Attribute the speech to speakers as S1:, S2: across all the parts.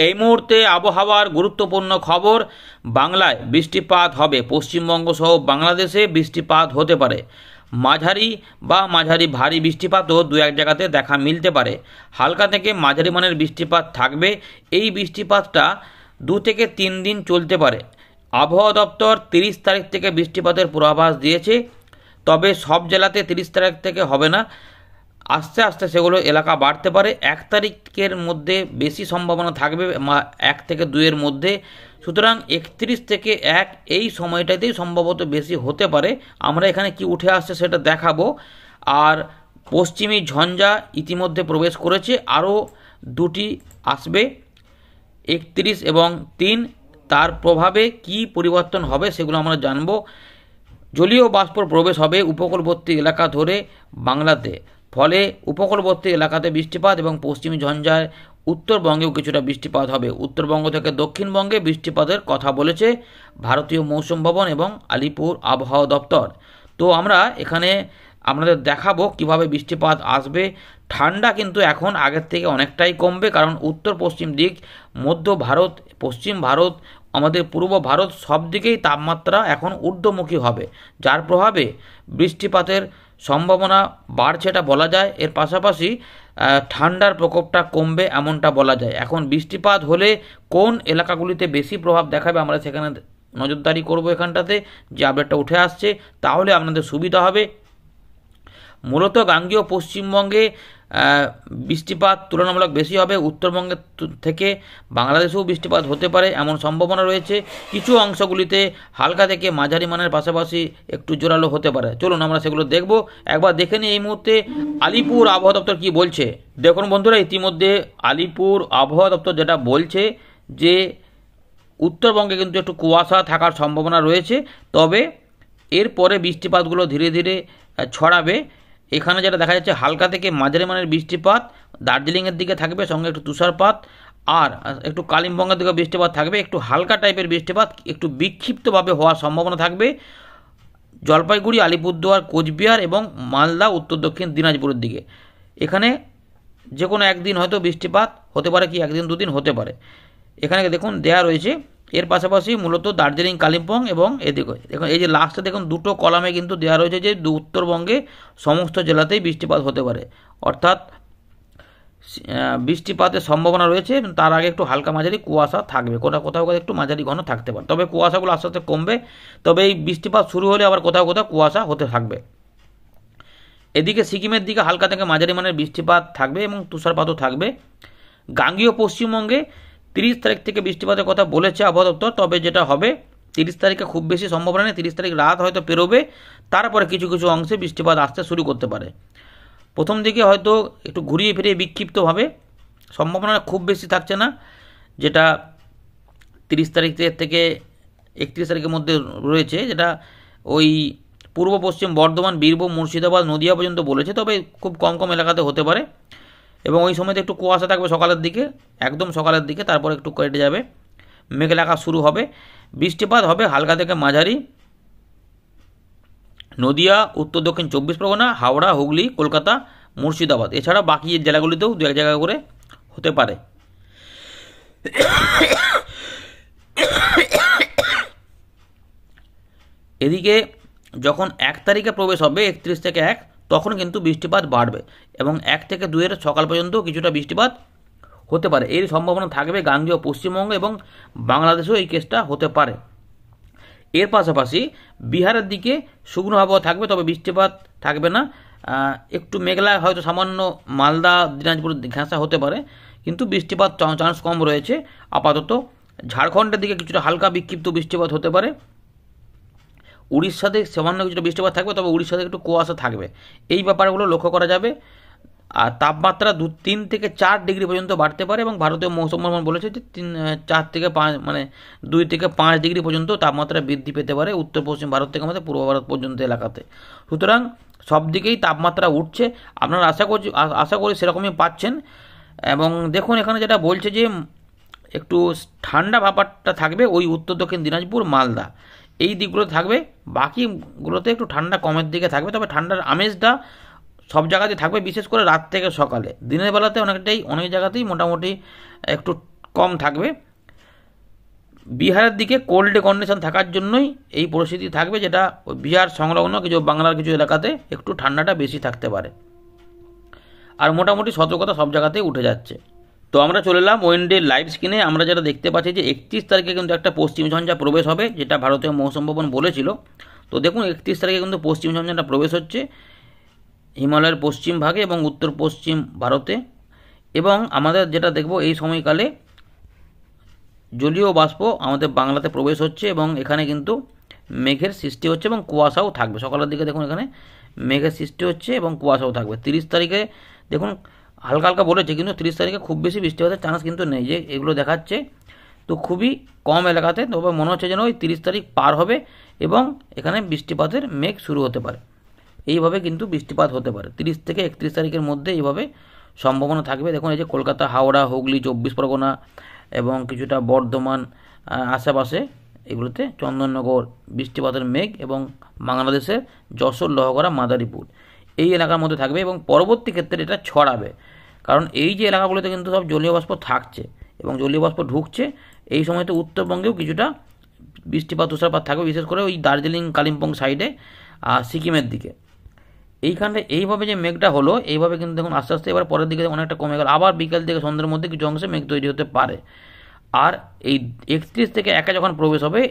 S1: এই মুহূর্তে আবহাওয়ার গুরুত্বপূর্ণ খবর। বাংলায় বৃষ্টিপাত হবে, পশ্চিমবঙ্গ সহ বাংলাদেশে বৃষ্টিপাত হতে পারে। মাঝারি বা মাঝারি ভারী বৃষ্টিপাতও দু এক জায়গাতে দেখা মিলতে পারে। হালকা থেকে মাঝারি মানের বৃষ্টিপাত থাকবে। এই বৃষ্টিপাতটা 2 থেকে 3 দিন চলতে পারে। আবহাওয়া দপ্তর 30 তারিখ থেকে বৃষ্টিপাতের পূর্বাভাস দিয়েছে, তবে সব জেলাতে 30 তারিখ থেকে হবে না, আস্তে আস্তে সেগুলো এলাকা বাড়তে পারে। 1 তারিখের মধ্যে বেশি সম্ভাবনা থাকবে, 1 থেকে 2-এর মধ্যে। সুতরাং 31 থেকে 1 এই সময়টাতেই সম্ভবত বেশি হতে পারে। আমরা এখানে কি উঠে আসছে সেটা দেখাবো। আর পশ্চিমী ঝঞ্ঝা ইতিমধ্যে প্রবেশ করেছে, আরও 2টি আসবে 31 এবং 3। তার প্রভাবে কি পরিবর্তন হবে সেগুলো আমরা জানব। জলীয় বাষ্পর প্রবেশ হবে উপকূলবর্তী এলাকা ধরে বাংলাতে, ফলে উপকূলবর্তী এলাকাতে বৃষ্টিপাত এবং পশ্চিমী ঝঞ্ঝায় উত্তরবঙ্গেও কিছুটা বৃষ্টিপাত হবে। উত্তরবঙ্গ থেকে দক্ষিণবঙ্গে বৃষ্টিপাতের কথা বলেছে ভারতীয় মৌসুম ভবন এবং আলিপুর আবহাওয়া দপ্তর। তো আমরা এখানে আপনাদের দেখাবো কিভাবে বৃষ্টিপাত আসবে। ঠান্ডা কিন্তু এখন আগের থেকে অনেকটাই কমবে, কারণ উত্তর পশ্চিম দিক, মধ্য ভারত, পশ্চিম ভারত, আমাদের পূর্ব ভারত সব দিকেই তাপমাত্রা এখন ঊর্ধ্বমুখী হবে, যার প্রভাবে বৃষ্টিপাতের সম্ভাবনা বাড়ছে এটা বলা যায়। এর পাশাপাশি ঠান্ডার প্রকোপটা কমবে এমনটা বলা যায়। এখন বৃষ্টিপাত হলে কোন এলাকাগুলিতে বেশি প্রভাব দেখাবে আমরা সেখানে নজরদারি করব। এখানটাতে যে আপডেটটা উঠে আসছে তাহলে আপনাদের সুবিধা হবে। মূলত গাঙ্গেয় পশ্চিমবঙ্গে বৃষ্টিপাত তুলনামূলক বেশি হবে। উত্তরবঙ্গের থেকে বাংলাদেশেও বৃষ্টিপাত হতে পারে এমন সম্ভাবনা রয়েছে। কিছু অংশগুলিতে হালকা থেকে মাঝারি মানের পাশাপাশি একটু জোরালো হতে পারে। চলুন আমরা সেগুলো দেখব। একবার দেখে নিই এই মুহূর্তে আলিপুর আবহাওয়া দপ্তর কী বলছে। দেখুন বন্ধুরা, ইতিমধ্যে আলিপুর আবহাওয়া দপ্তর যেটা বলছে যে উত্তরবঙ্গে কিন্তু একটু কুয়াশা থাকার সম্ভাবনা রয়েছে, তবে এরপরে বৃষ্টিপাতগুলো ধীরে ধীরে ছড়াবে। এখানে যেটা দেখা যাচ্ছে হালকা থেকে মাঝারি মানের বৃষ্টিপাত দার্জিলিংয়ের দিকে থাকবে, সঙ্গে একটু তুষারপাত, আর একটু কালিম্পংয়ের দিকে বৃষ্টিপাত থাকবে। একটু হালকা টাইপের বৃষ্টিপাত একটু বিক্ষিপ্তভাবে হওয়ার সম্ভাবনা থাকবে জলপাইগুড়ি, আলিপুরদুয়ার, কোচবিহার এবং মালদা, উত্তর দক্ষিণ দিনাজপুরের দিকে। এখানে যে কোনো একদিন হয়তো বৃষ্টিপাত হতে পারে, কি 1 দিন 2 দিন হতে পারে। এখানে দেখুন দেয়া রয়েছে। এর পাশাপাশি মূলত দার্জিলিং, কালিম্পং এবং এদিকে দেখুন এই যে লাস্টে দেখুন 2টো কলামে কিন্তু দেওয়া রয়েছে যে উত্তরবঙ্গে সমস্ত জেলাতেই বৃষ্টিপাত হতে পারে, অর্থাৎ বৃষ্টিপাতের সম্ভাবনা রয়েছে। তার আগে একটু হালকা মাঝারি কুয়াশা থাকবে, কোথাও কোথাও একটু মাঝারি ঘন থাকতে পারে, তবে কুয়াশাগুলো আস্তে আস্তে কমবে। তবে এই বৃষ্টিপাত শুরু হলে আবার কোথাও কোথাও কুয়াশা হতে থাকবে। এদিকে সিকিমের দিকে হালকা থেকে মাঝারি মানের বৃষ্টিপাত থাকবে এবং তুষারপাতও থাকবে। গাঙ্গেয় পশ্চিমবঙ্গে 30 তারিখ থেকে বৃষ্টিপাতের কথা বলেছে আবহাওয়া দপ্তর, তবে যেটা হবে 30 তারিখে খুব বেশি সম্ভাবনা নেই। 30 তারিখ রাত হয়তো পেরোবে, তারপরে কিছু কিছু অংশে বৃষ্টিপাত আসতে শুরু করতে পারে। প্রথম দিকে হয়তো একটু ঘুরিয়ে ফিরিয়ে বিক্ষিপ্তভাবে, সম্ভাবনা খুব বেশি থাকছে না, যেটা 30 তারিখ থেকে 31 তারিখের মধ্যে রয়েছে, যেটা ওই পূর্ব পশ্চিম বর্ধমান, বীরভূম, মুর্শিদাবাদ, নদিয়া পর্যন্ত বলেছে, তবে খুব কম কম এলাকাতে হতে পারে। এবং ওই সময়তে একটু কুয়াশা থাকবে সকালের দিকে, একদম সকালের দিকে, তারপর একটু কেটে যাবে, মেঘলা আকাশ শুরু হবে। বৃষ্টিপাত হবে হালকা থেকে মাঝারি নদিয়া, উত্তর দক্ষিণ 24 পরগনা, হাওড়া, হুগলি, কলকাতা, মুর্শিদাবাদ, এছাড়া বাকি জেলাগুলিতেও 2-1 জায়গা করে হতে পারে। এদিকে যখন 1 তারিখে প্রবেশ হবে 31 থেকে 1, তখন কিন্তু বৃষ্টিপাত বাড়বে এবং 1 থেকে 2-এর সকাল পর্যন্ত কিছুটা বৃষ্টিপাত হতে পারে। এর সম্ভাবনা থাকবে গাঙ্গেয় পশ্চিমবঙ্গ এবং বাংলাদেশেও এই কেসটা হতে পারে। এর পাশাপাশি বিহারের দিকে শুকনো আবহাওয়া থাকবে, তবে বৃষ্টিপাত থাকবে না। একটু মেঘলা, হয়তো সামান্য মালদা, দিনাজপুর ঘেঁষা হতে পারে, কিন্তু বৃষ্টিপাত চান্স কম রয়েছে আপাতত। ঝাড়খণ্ডের দিকে কিছুটা হালকা বিক্ষিপ্ত বৃষ্টিপাত হতে পারে। উড়িষ্যাতে সামান্য কিছুটা বৃষ্টিপাত থাকবে, তবে উড়িষ্যাতে একটু কুয়াশা থাকবে। এই ব্যাপারগুলো লক্ষ্য করা যাবে। আর তাপমাত্রা 3 থেকে 4 ডিগ্রি পর্যন্ত বাড়তে পারে এবং ভারতীয় মৌসুম ভবন বলেছে যে 4 থেকে 5 মানে 2 থেকে 5 ডিগ্রি পর্যন্ত তাপমাত্রা বৃদ্ধি পেতে পারে উত্তর পশ্চিম ভারত থেকে আমাদের পূর্ব ভারত পর্যন্ত এলাকাতে। সুতরাং সব দিকেই তাপমাত্রা উঠছে, আপনারা আশা করি সেরকমই পাচ্ছেন। এবং দেখুন এখানে যেটা বলছে যে একটু ঠান্ডা ব্যাপারটা থাকবে ওই উত্তর দক্ষিণ দিনাজপুর, মালদা, এই দিকগুলো থাকবে। বাকিগুলোতে একটু ঠান্ডা কমের দিকে থাকবে, তবে ঠান্ডার আমেজটা সব জায়গাতেই থাকবে, বিশেষ করে রাত থেকে সকালে। দিনের বেলাতে অনেক জায়গাতেই মোটামুটি একটু কম থাকবে। বিহারের দিকে কোল্ড কন্ডিশন থাকার জন্যই এই পরিস্থিতি থাকবে, যেটা বিহার সংলগ্ন কিছু বাংলার কিছু এলাকাতে একটু ঠান্ডাটা বেশি থাকতে পারে। আর মোটামুটি সতর্কতা সব জায়গাতেই উঠে যাচ্ছে। তো আমরা চলে এলাম ওয়েনডে লাইভ স্ক্রিনে। আমরা যেটা দেখতে পাচ্ছি যে 31 তারিখে কিন্তু একটা পশ্চিম ঝঞ্ঝা প্রবেশ হবে, যেটা ভারতীয় মৌসুম ভবন বলেছিল। তো দেখুন 31 তারিখে কিন্তু পশ্চিম ঝঞ্ঝাটা প্রবেশ হচ্ছে হিমালয়ের পশ্চিম ভাগে এবং উত্তর পশ্চিম ভারতে। এবং আমাদের যেটা দেখব এই সময়কালে জলীয় বাষ্প আমাদের বাংলাতে প্রবেশ হচ্ছে এবং এখানে কিন্তু মেঘের সৃষ্টি হচ্ছে এবং কুয়াশাও থাকবে। সকালের দিকে দেখুন এখানে মেঘের সৃষ্টি হচ্ছে এবং কুয়াশাও থাকবে। 30 তারিখে দেখুন হালকা হালকা বলেছে, কিন্তু 30 তারিখে খুব বেশি বৃষ্টিপাতের চান্স কিন্তু নেই, যে এগুলো দেখাচ্ছে। তো খুবই কম এলাকাতে, তবে মনে হচ্ছে যেন ওই 30 তারিখ পার হবে এবং এখানে বৃষ্টিপাতের মেঘ শুরু হতে পারে। এইভাবে কিন্তু বৃষ্টিপাত হতে পারে 30 থেকে 31 তারিখের মধ্যে, এইভাবে সম্ভাবনা থাকবে। দেখুন এই যে কলকাতা, হাওড়া, হুগলি, 24 পরগনা এবং কিছুটা বর্ধমান আশেপাশে এগুলোতে চন্দননগর বৃষ্টিপাতের মেঘ, এবং বাংলাদেশের যশোর, লোহাগড়া, মাদারীপুর এই এলাকার মধ্যে থাকবে এবং পরবর্তী ক্ষেত্রে এটা ছড়াবে। কারণ এই যে এলাকাগুলোতে কিন্তু সব জলীয় বাষ্প থাকছে এবং জলীয় বাষ্প ঢুকছে, এই সময়তে উত্তরবঙ্গেও কিছুটা বৃষ্টিপাত তুষারপাত থাকবে, বিশেষ করে ওই দার্জিলিং, কালিম্পং সাইডে, সিকিমের দিকে। এইখানটা এইভাবে যে মেঘটা হলো, এইভাবে কিন্তু দেখুন আস্তে আস্তে এবার পরের দিকে অনেকটা কমে গেল, আবার বিকেল থেকে সন্ধ্যের মধ্যে কিছু অংশে মেঘ তৈরি হতে পারে। আর এই 31 থেকে 1 যখন প্রবেশ হবে,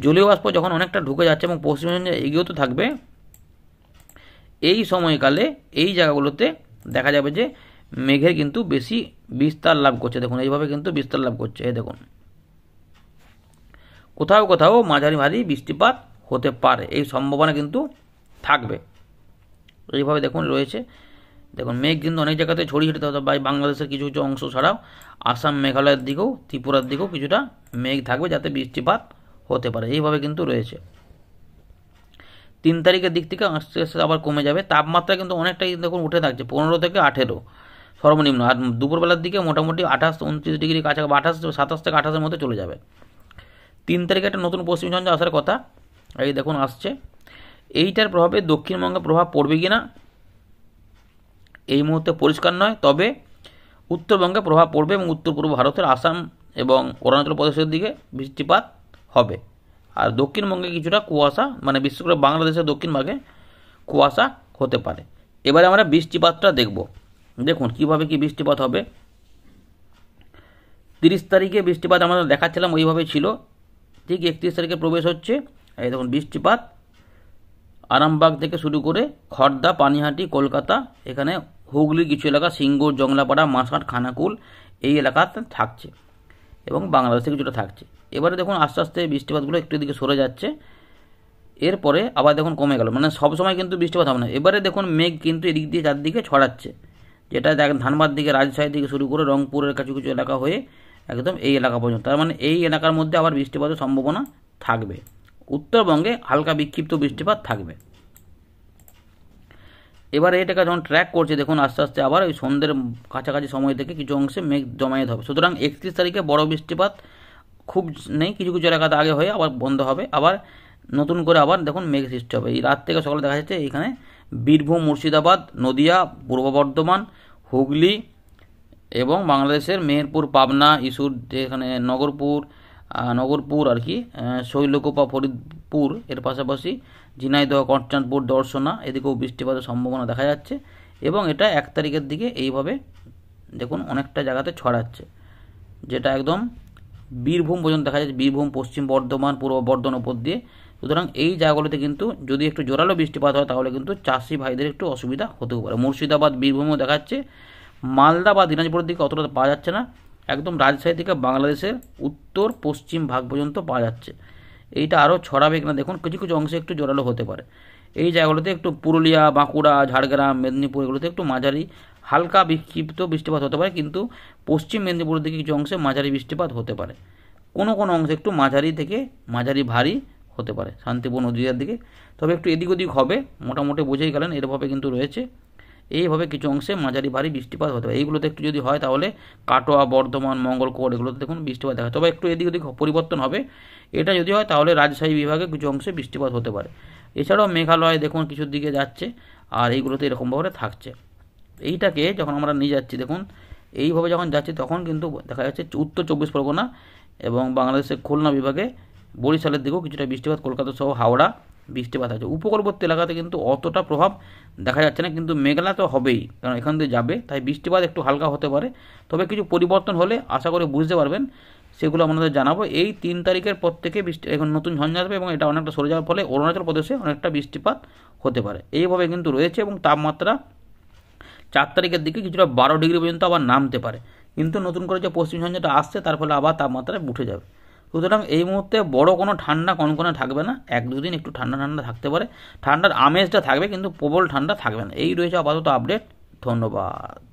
S1: জলীয় বাষ্প যখন অনেকটা ঢুকে যাচ্ছে এবং পশ্চিমবঙ্গে এগিয়েও থাকবে, এই সময়কালে এই জায়গাগুলোতে দেখা যাবে যে মেঘের কিন্তু বেশি বিস্তার লাভ করছে। দেখুন এইভাবে কিন্তু বিস্তার লাভ করছে, এই দেখুন কোথাও কোথাও মাঝারি ভারী বৃষ্টিপাত হতে পারে, এই সম্ভাবনা কিন্তু থাকবে। এইভাবে দেখুন রয়েছে, দেখুন মেঘ কিন্তু অনেক জায়গাতে ছড়িয়ে ছিটে থাকবে, বাংলাদেশের কিছু কিছু অংশ ছাড়াও আসাম, মেঘালয়ের দিকেও, ত্রিপুরার দিকেও কিছুটা মেঘ থাকবে, যাতে বৃষ্টিপাত হতে পারে। এইভাবে কিন্তু রয়েছে। 3 তারিখের দিক থেকে আস্তে আস্তে আবার কমে যাবে। তাপমাত্রা কিন্তু অনেকটাই দেখুন উঠে থাকছে, 15 থেকে 18 সর্বনিম্ন। আর দুপুরবেলার দিকে মোটামুটি 28-29 ডিগ্রি কাছাকাছি, 27 থেকে 28-এর মধ্যে চলে যাবে। 3 তারিখে একটা নতুন পশ্চিম ঝঞ্ঝা আসার কথা, এই দেখুন আসছে। এইটার প্রভাবে দক্ষিণবঙ্গে প্রভাব পড়বে কিনা এই মুহূর্তে পরিষ্কার নয়, তবে উত্তরবঙ্গে প্রভাব পড়বে এবং উত্তর পূর্ব ভারতের আসাম এবং অরুণাচল প্রদেশের দিকে বৃষ্টিপাত হবে। আর দক্ষিণবঙ্গে কিছুটা কুয়াশা, মানে বিশেষ করে বাংলাদেশের দক্ষিণ ভাগে কুয়াশা হতে পারে। এবারে আমরা বৃষ্টিপাতটা দেখব, দেখুন কিভাবে কি বৃষ্টিপাত হবে। 30 তারিখে বৃষ্টিপাত আমরা দেখাচ্ছিলাম ওইভাবে ছিল, ঠিক 31 তারিখে প্রবেশ হচ্ছে। এই দেখুন বৃষ্টিপাত আরামবাগ থেকে শুরু করে খড়দা, পানিহাটি, কলকাতা, এখানে হুগলির কিছু এলাকা, সিঙ্গুর, জংলাপাড়া, মাসাট, খানাকুল এই এলাকাতে থাকছে এবং বাংলাদেশে কিছুটা থাকছে। এবারে দেখুন আস্তে আস্তে বৃষ্টিপাতগুলো একটু দিকে সরে যাচ্ছে, এরপরে আবার দেখুন কমে গেল, মানে সবসময় কিন্তু বৃষ্টিপাত হবে না। এবারে দেখুন মেঘ কিন্তু এদিক দিয়ে চারদিকে ছড়াচ্ছে, যেটা দেখেন ধানবাদ দিকে, রাজশাহী থেকে শুরু করে রংপুরের কিছু কিছু এলাকা হয়ে একদম এই এলাকা পর্যন্ত। তার মানে এই এলাকার মধ্যে আবার বৃষ্টিপাতের সম্ভাবনা থাকবে। উত্তরবঙ্গে হালকা বিক্ষিপ্ত বৃষ্টিপাত থাকবে। এবার এটাকে যখন ট্র্যাক করছে দেখুন আস্তে আস্তে আবার ওই সন্ধ্যের কাছাকাছি সময় থেকে কিছু অংশে মেঘ জমায়েত হবে। সুতরাং 31 তারিখে বড় বৃষ্টিপাত খুব নেই, কিছু কিছু এলাকাতে আগে হয়ে আবার বন্ধ হবে, আবার নতুন করে আবার দেখুন মেঘ সৃষ্টি হবে। এই রাত থেকে সকালে দেখা যাচ্ছে এইখানে বীরভূম, মুর্শিদাবাদ, নদিয়া, পূর্ব বর্ধমান, হুগলি এবং বাংলাদেশের মেহেরপুর, পাবনা, ইস্যুর এখানে নগরপুর আর কি, শৈলকুপা, ফরিদপুর, এর পাশাপাশি ঝিনাইদহ, কঞ্চানপুর, দর্শনা এদিকেও বৃষ্টিপাতের সম্ভাবনা দেখা যাচ্ছে। এবং এটা 1 তারিখের দিকে এইভাবে দেখুন অনেকটা জায়গাতে ছড়াচ্ছে, যেটা একদম বীরভূম পর্যন্ত দেখা যাচ্ছে, বীরভূম, পশ্চিম বর্ধমান, পূর্ব বর্ধমান উপর দিয়ে। সুতরাং এই জায়গাগুলোতে কিন্তু যদি একটু জোরালো বৃষ্টিপাত হয় তাহলে কিন্তু চাষি ভাইদের একটু অসুবিধা হতেও পারে। মুর্শিদাবাদ, বীরভূমও দেখাচ্ছে, মালদা বা দিনাজপুরের দিকে অতটা পাওয়া যাচ্ছে না, একদম রাজশাহী থেকে বাংলাদেশের উত্তর পশ্চিম ভাগ পর্যন্ত পাওয়া যাচ্ছে। এইটা আরও ছড়াবে কিনা দেখুন, কিছু কিছু অংশে একটু জোরালো হতে পারে। এই জায়গাগুলোতে একটু পুরুলিয়া, বাঁকুড়া, ঝাড়গ্রাম, মেদিনীপুর এগুলোতে একটু মাঝারি হালকা বিক্ষিপ্ত বৃষ্টিপাত হতে পারে, কিন্তু পশ্চিম মেদিনীপুরের দিকে কিছু অংশে মাঝারি বৃষ্টিপাত হতে পারে, কোনো কোনো অংশে একটু মাঝারি থেকে মাঝারি ভারী হতে পারে শান্তিপুর, নদীয়ার দিকে। তবে একটু এদিক ওদিক হবে, মোটামুটি বুঝেই গেলেন এরভাবে কিন্তু রয়েছে। এইভাবে কিছু অংশে মাঝারি ভারী বৃষ্টিপাত হতে পারে। এইগুলোতে একটু যদি হয় তাহলে কাটোয়া, বর্ধমান, মঙ্গলকোট এগুলোতে দেখুন বৃষ্টিপাত দেখা, তবে একটু এদিক ওদিক পরিবর্তন হবে। এটা যদি হয় তাহলে রাজশাহী বিভাগে কিছু অংশে বৃষ্টিপাত হতে পারে। এছাড়াও মেঘালয় দেখুন কিছুর দিকে যাচ্ছে, আর এইগুলোতে এরকমভাবে থাকছে। এইটাকে যখন আমরা নিয়ে যাচ্ছি দেখুন এইভাবে যখন যাচ্ছে তখন কিন্তু দেখা যাচ্ছে উত্তর 24 পরগনা এবং বাংলাদেশের খুলনা বিভাগে বরিশালের দিকেও কিছুটা বৃষ্টিপাত, কলকাতা সহ হাওড়া বৃষ্টিপাত আছে। উপকূলবর্তী এলাকাতে কিন্তু অতটা প্রভাব দেখা যাচ্ছে না, কিন্তু মেঘলা তো হবেই, কারণ এখান দিয়ে যাবে, তাই বৃষ্টিপাত একটু হালকা হতে পারে। তবে কিছু পরিবর্তন হলে আশা করি বুঝতে পারবেন, সেগুলো আপনাদের জানাবো। এই 3 তারিখের পর থেকে বৃষ্টি এখন নতুন ঝঞ্ঝা আসবে এবং এটা অনেকটা সরে যাওয়ার ফলে অরুণাচল প্রদেশে অনেকটা বৃষ্টিপাত হতে পারে। এইভাবে কিন্তু রয়েছে এবং তাপমাত্রা 4 তারিখের দিকে কিছুটা 12 ডিগ্রি পর্যন্ত আবার নামতে পারে, কিন্তু নতুন করে যে পশ্চিম ঝঞ্ঝাটা আসছে তার ফলে আবার তাপমাত্রা উঠে যাবে। সুতরাং এই মুহূর্তে বড় কোনো ঠান্ডা কনকনে থাকবে না, 1-2 দিন একটু ঠান্ডা ঠান্ডা থাকতে পারে, ঠান্ডার আমেজটা থাকবে কিন্তু প্রবল ঠান্ডা থাকবে না। এই রয়েছে আপাতত আপডেট। ধন্যবাদ।